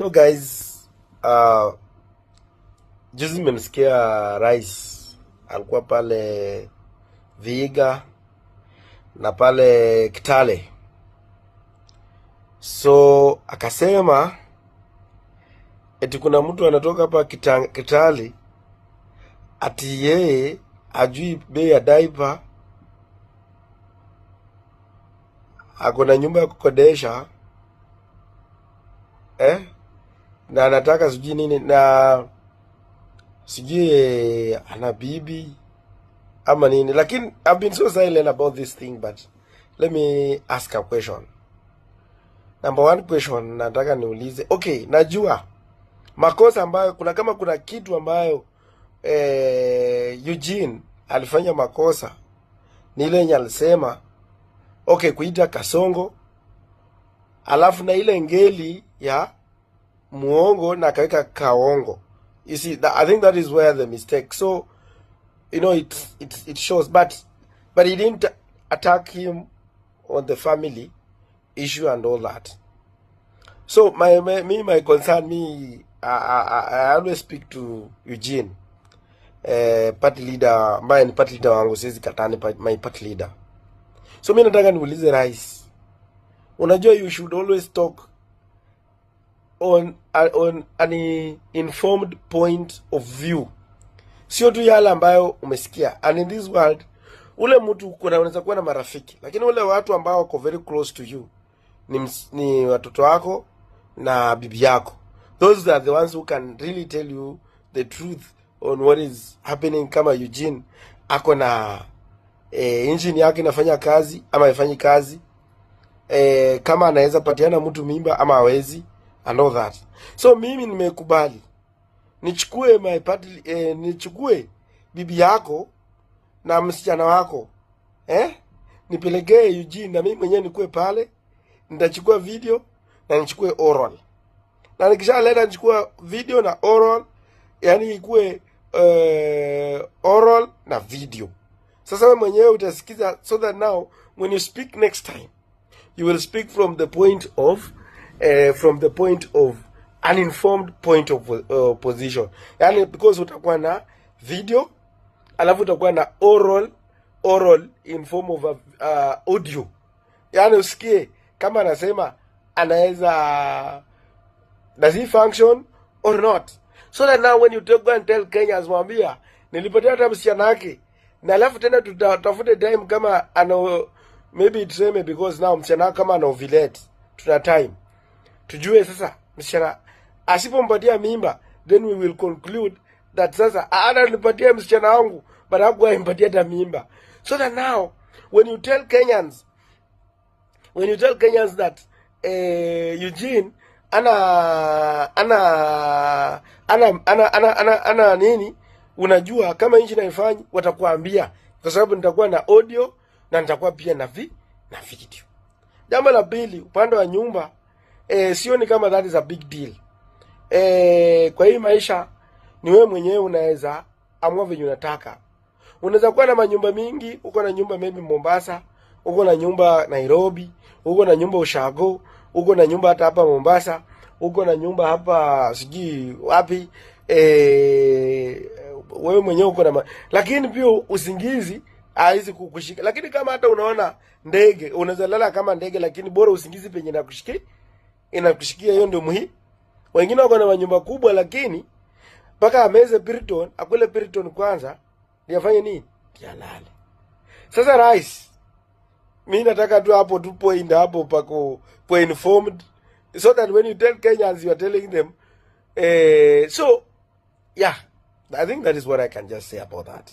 So guys, juzi nimemsikia rais alikuwa pale Vihiga na pale Kitale, so akasema eti kuna mtu anatoka hapa Kitale ati yeye ajui bei ya diaper, ako na nyumba ya kukodesha na anataka sijui nini, na sijui ana bibi ama nini. Lakini I've been so silent about this thing, but let me ask a question. Number one question nataka niulize, okay, najua makosa ambayo kuna kitu ambayo Eugene alifanya makosa ni ile yenye alisema okay kuita Kasongo, alafu na ile ngeli ya muongo na kaweka kaongo. You see, I think that is where the mistake. So, you know, it shows, but he didn't attack him on the family issue and all that. So my concern, I always speak to Eugene, party leader, my party leader wangu sisi katani my party leader. So mimi nataka niulize rais, unajua you should always talk on an informed point of view, sio tu yale ambayo umesikia. And in this world, ule mtu unaweza kuwa na marafiki, lakini ule watu ambao wako very close to you ni watoto wako na bibi yako. Those are the ones who can really tell you the truth on what is happening. Kama Eugene ako na engine yake inafanya kazi ama haifanyi kazi, kama anaweza patiana mtu mimba ama hawezi, and all that. So mimi nimekubali nichukue nichukue bibi yako na msichana wako nipelekee Eugene, na mimi mwenyewe nikuwe pale, nitachukua video na nichukue oral, na nikishaleta nichukua video na oral, yani ikuwe oral na video. Sasa wewe mwenyewe utasikiza, so that now when you speak next time you will speak from the point of an informed point of position. Yani because utakuwa na video alafu utakuwa na oral in form of audio. Yani usikie kama anasema anaweza, does he function or not, so that now when you go and tell Kenyans, mwambia nilipatia hata msichana yake, na alafu tena tutafute time kama maybe tuseme because now msichana kama ana ovulate, tuna time tujue sasa msichana asipompatia mimba, then we will conclude that sasa ana nipatia msichana wangu but hakuwa impatia hata mimba. So that now when you tell Kenyans that Eugene ana nini, unajua kama nchi naifanyi watakuambia, kwa sababu nitakuwa na audio na nitakuwa pia na video. Jambo la pili, upande wa nyumba, sioni kama that is a big deal. Kwa hii maisha ni wewe mwenyewe unaweza amua venye unataka. Unaweza kuwa na manyumba mingi, uko na nyumba maybe Mombasa, uko na nyumba Nairobi, uko na nyumba Ushago, uko na nyumba hata hapa Mombasa, uko na nyumba hapa sijui wapi, wewe mwenyewe uko na lakini pia usingizi haizi kukushika. Lakini kama hata unaona ndege, unaweza lala kama ndege, lakini bora usingizi penye inakushikia, hiyo ndio muhimu. Wengine wako na manyumba kubwa, lakini mpaka ameze Piriton, akule Piriton kwanza nifanye nini? Yalale. Sasa rais, mimi nataka tu hapo tu point hapo pako informed, so that when you tell Kenyans you are telling them so yeah, I think that is what I can just say about that.